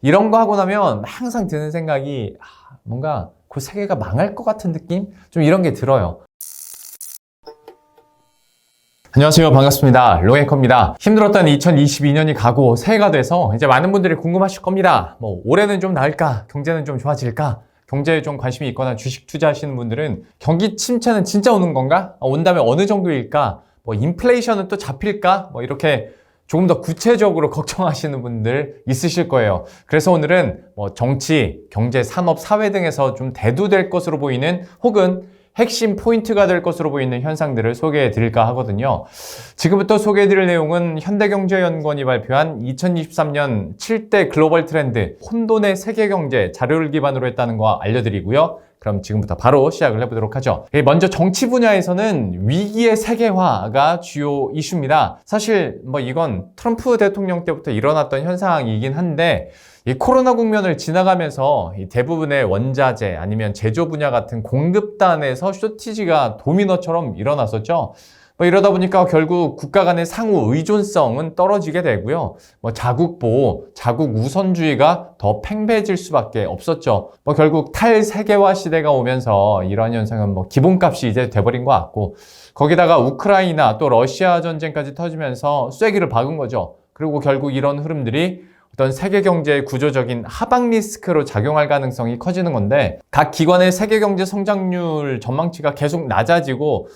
이런 거 하고 나면 항상 드는 생각이 뭔가 그 세계가 망할 것 같은 느낌? 좀 이런 게 들어요. 안녕하세요. 반갑습니다. 롱앵커입니다. 힘들었던 2022년이 가고 새해가 돼서 이제 많은 분들이 궁금하실 겁니다. 올해는 좀 나을까? 경제는 좀 좋아질까? 경제에 좀 관심이 있거나 주식 투자하시는 분들은 경기 침체는 진짜 오는 건가? 온다면 어느 정도일까? 인플레이션은 또 잡힐까? 이렇게 조금 더 구체적으로 걱정하시는 분들 있으실 거예요. 그래서 오늘은 정치, 경제, 산업, 사회 등에서 좀 대두될 것으로 보이는 혹은 핵심 포인트가 될 것으로 보이는 현상들을 소개해 드릴까 하거든요. 지금부터 소개해 드릴 내용은 현대경제연구원이 발표한 2023년 7대 글로벌 트렌드 혼돈의 세계경제 자료를 기반으로 했다는 거 알려드리고요. 그럼 지금부터 바로 시작을 해보도록 하죠. 먼저 정치 분야에서는 위기의 세계화가 주요 이슈입니다. 사실 이건 트럼프 대통령 때부터 일어났던 현상이긴 한데 이 코로나 국면을 지나가면서 대부분의 원자재 아니면 제조 분야 같은 공급단에서 쇼티지가 도미노처럼 일어났었죠. 이러다 보니까 결국 국가 간의 상호 의존성은 떨어지게 되고요. 자국 보호, 자국 우선주의가 더 팽배해질 수밖에 없었죠. 결국 탈세계화 시대가 오면서 이러한 현상은 기본값이 이제 돼버린 것 같고, 거기다가 우크라이나 또 러시아 전쟁까지 터지면서 쐐기를 박은 거죠. 그리고 결국 이런 흐름들이 어떤 세계 경제의 구조적인 하방 리스크로 작용할 가능성이 커지는 건데, 각 기관의 세계 경제 성장률 전망치가 계속 낮아지고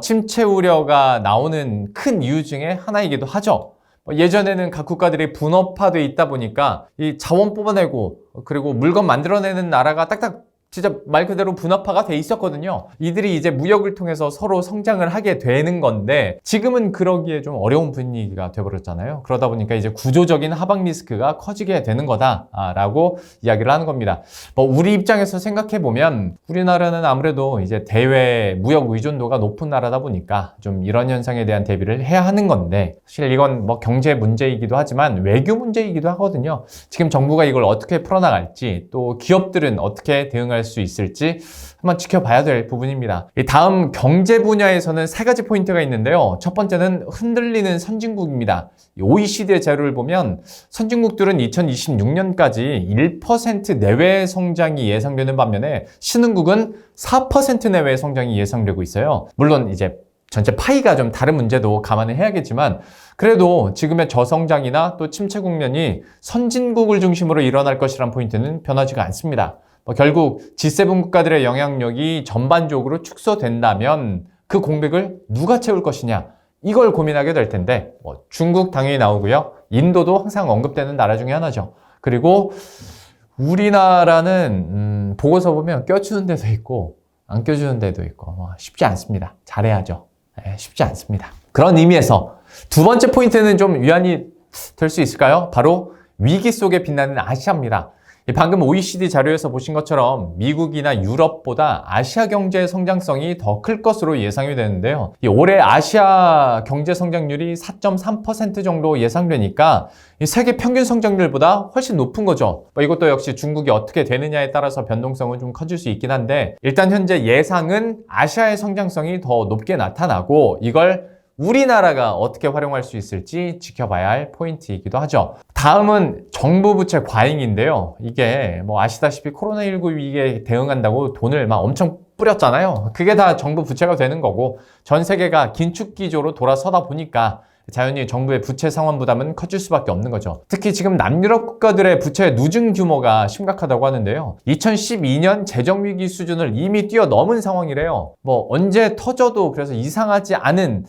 침체 우려가 나오는 큰 이유 중에 하나이기도 하죠. 예전에는 각 국가들이 분업화돼 있다 보니까 이 자원 뽑아내고 그리고 물건 만들어내는 나라가 딱딱 진짜 말 그대로 분업화가 돼 있었거든요. 이들이 이제 무역을 통해서 서로 성장을 하게 되는 건데, 지금은 그러기에 좀 어려운 분위기가 돼버렸잖아요. 그러다 보니까 이제 구조적인 하방 리스크가 커지게 되는 거다라고 이야기를 하는 겁니다. 우리 입장에서 생각해 보면 우리나라는 아무래도 이제 대외 무역 의존도가 높은 나라다 보니까 좀 이런 현상에 대한 대비를 해야 하는 건데, 사실 이건 경제 문제이기도 하지만 외교 문제이기도 하거든요. 지금 정부가 이걸 어떻게 풀어나갈지, 또 기업들은 어떻게 대응할 수 있을지 한번 지켜봐야 될 부분입니다. 다음 경제 분야에서는 세 가지 포인트가 있는데요. 첫 번째는 흔들리는 선진국입니다. OECD의 자료를 보면 선진국들은 2026년까지 1% 내외 성장이 예상되는 반면에 신흥국은 4% 내외 성장이 예상되고 있어요. 물론 이제 전체 파이가 좀 다른 문제도 감안을 해야겠지만, 그래도 지금의 저성장이나 또 침체 국면이 선진국을 중심으로 일어날 것이란 포인트는 변하지가 않습니다. 결국 G7 국가들의 영향력이 전반적으로 축소된다면 그 공백을 누가 채울 것이냐, 이걸 고민하게 될 텐데, 중국 당연히 나오고요. 인도도 항상 언급되는 나라 중에 하나죠. 그리고 우리나라는 보고서 보면 껴주는 데도 있고 안 껴주는 데도 있고 쉽지 않습니다. 잘해야죠. 쉽지 않습니다. 그런 의미에서 두 번째 포인트는 좀 위안이 될 수 있을까요? 바로 위기 속에 빛나는 아시아입니다. 방금 OECD 자료에서 보신 것처럼 미국이나 유럽보다 아시아 경제의 성장성이 더 클 것으로 예상이 되는데요. 올해 아시아 경제 성장률이 4.3% 정도 예상되니까 세계 평균 성장률보다 훨씬 높은 거죠. 이것도 역시 중국이 어떻게 되느냐에 따라서 변동성은 좀 커질 수 있긴 한데, 일단 현재 예상은 아시아의 성장성이 더 높게 나타나고, 이걸 우리나라가 어떻게 활용할 수 있을지 지켜봐야 할 포인트이기도 하죠. 다음은 정부 부채 과잉인데요. 이게 아시다시피 코로나19 위기에 대응한다고 돈을 엄청 뿌렸잖아요. 그게 다 정부 부채가 되는 거고, 전 세계가 긴축 기조로 돌아서다 보니까 자연히 정부의 부채 상환 부담은 커질 수밖에 없는 거죠. 특히 지금 남유럽 국가들의 부채 누증 규모가 심각하다고 하는데요. 2012년 재정위기 수준을 이미 뛰어넘은 상황이래요. 언제 터져도 그래서 이상하지 않은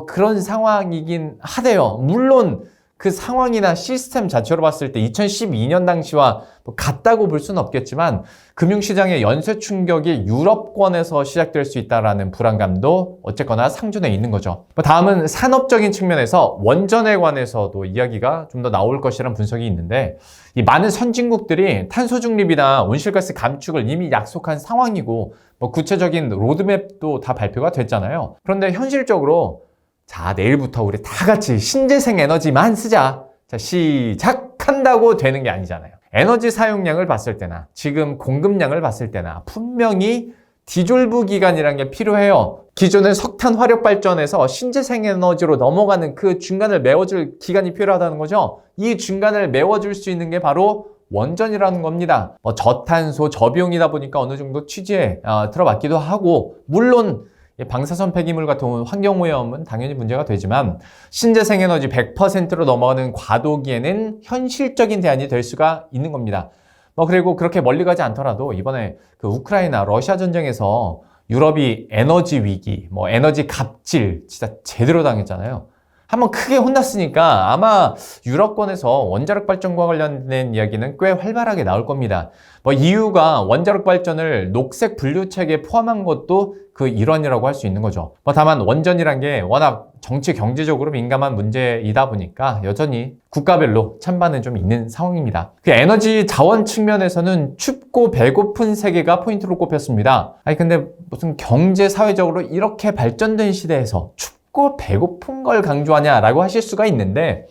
그런 상황이긴 하대요. 물론 그 상황이나 시스템 자체로 봤을 때 2012년 당시와 같다고 볼 수는 없겠지만, 금융시장의 연쇄 충격이 유럽권에서 시작될 수 있다는 불안감도 어쨌거나 상존해 있는 거죠. 다음은 산업적인 측면에서 원전에 관해서도 이야기가 좀 더 나올 것이라는 분석이 있는데, 이 많은 선진국들이 탄소 중립이나 온실가스 감축을 이미 약속한 상황이고, 구체적인 로드맵도 다 발표가 됐잖아요. 그런데 현실적으로 자, 내일부터 우리 다 같이 신재생 에너지만 쓰자. 자, 시작한다고 되는 게 아니잖아요. 에너지 사용량을 봤을 때나 지금 공급량을 봤을 때나 분명히 디졸브 기간이라는 게 필요해요. 기존의 석탄 화력 발전에서 신재생 에너지로 넘어가는 그 중간을 메워줄 기간이 필요하다는 거죠. 이 중간을 메워줄 수 있는 게 바로 원전이라는 겁니다. 저탄소, 저비용이다 보니까 어느 정도 취지에 들어맞기도 하고, 물론 방사선 폐기물 같은 환경오염은 당연히 문제가 되지만 신재생에너지 100%로 넘어가는 과도기에는 현실적인 대안이 될 수가 있는 겁니다. 그리고 그렇게 멀리 가지 않더라도 이번에 그 우크라이나 러시아 전쟁에서 유럽이 에너지 위기, 에너지 갑질 진짜 제대로 당했잖아요. 한번 크게 혼났으니까 아마 유럽권에서 원자력 발전과 관련된 이야기는 꽤 활발하게 나올 겁니다. EU가 원자력 발전을 녹색 분류 체계에 포함한 것도 그 일환이라고 할 수 있는 거죠. 다만 원전이란 게 워낙 정치 경제적으로 민감한 문제이다 보니까 여전히 국가별로 찬반은 좀 있는 상황입니다. 그 에너지 자원 측면에서는 춥고 배고픈 세계가 포인트로 꼽혔습니다. 근데 무슨 경제 사회적으로 이렇게 발전된 시대에서 춥고 배고픈 걸 강조하냐라고 하실 수가 있는데,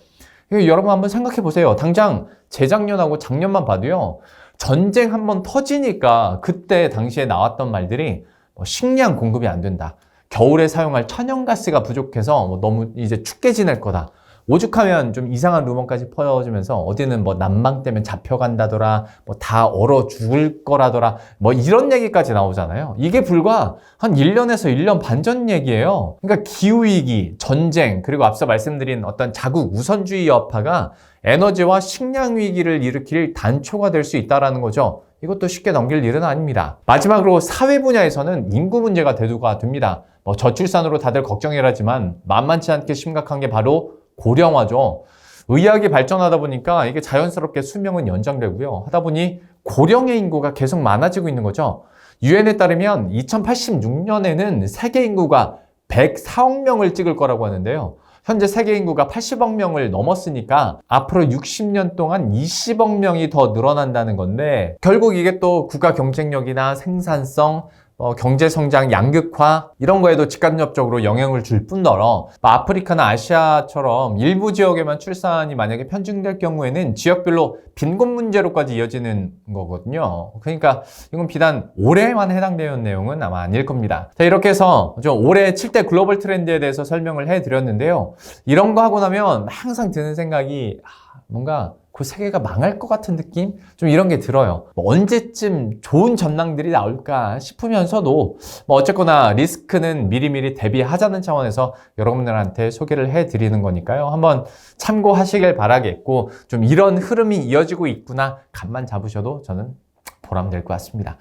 여러분 한번 생각해 보세요. 당장 재작년하고 작년만 봐도요, 전쟁 한번 터지니까 그때 당시에 나왔던 말들이 식량 공급이 안 된다, 겨울에 사용할 천연가스가 부족해서 너무 이제 춥게 지낼 거다, 오죽하면 좀 이상한 루머까지 퍼지면서 어디는 난방 때문에 잡혀간다더라, 다 얼어 죽을 거라더라, 이런 얘기까지 나오잖아요. 이게 불과 한 1년에서 1년 반 전 얘기예요. 그러니까 기후위기, 전쟁, 그리고 앞서 말씀드린 어떤 자국 우선주의 여파가 에너지와 식량 위기를 일으킬 단초가 될 수 있다는 거죠. 이것도 쉽게 넘길 일은 아닙니다. 마지막으로 사회 분야에서는 인구 문제가 대두가 됩니다. 저출산으로 다들 걱정을 하지만 만만치 않게 심각한 게 바로 고령화죠. 의학이 발전하다 보니까 이게 자연스럽게 수명은 연장되고요. 하다 보니 고령의 인구가 계속 많아지고 있는 거죠. 유엔에 따르면 2086년에는 세계 인구가 104억 명을 찍을 거라고 하는데요. 현재 세계 인구가 80억 명을 넘었으니까 앞으로 60년 동안 20억 명이 더 늘어난다는 건데, 결국 이게 또 국가 경쟁력이나 생산성, 경제 성장 양극화 이런 거에도 직간접적으로 영향을 줄 뿐더러 아프리카나 아시아처럼 일부 지역에만 출산이 만약에 편중될 경우에는 지역별로 빈곤 문제로까지 이어지는 거거든요. 그러니까 이건 비단 올해만 해당되는 내용은 아마 아닐 겁니다. 자, 이렇게 해서 좀 올해 7대 글로벌 트렌드에 대해서 설명을 해드렸는데요. 이런 거 하고 나면 항상 드는 생각이 뭔가 그 세계가 망할 것 같은 느낌? 좀 이런 게 들어요. 언제쯤 좋은 전망들이 나올까 싶으면서도 어쨌거나 리스크는 미리미리 대비하자는 차원에서 여러분들한테 소개를 해드리는 거니까요. 한번 참고하시길 바라겠고, 좀 이런 흐름이 이어지고 있구나 감만 잡으셔도 저는 보람될 것 같습니다.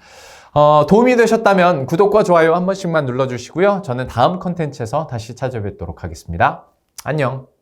도움이 되셨다면 구독과 좋아요 한 번씩만 눌러주시고요. 저는 다음 컨텐츠에서 다시 찾아뵙도록 하겠습니다. 안녕.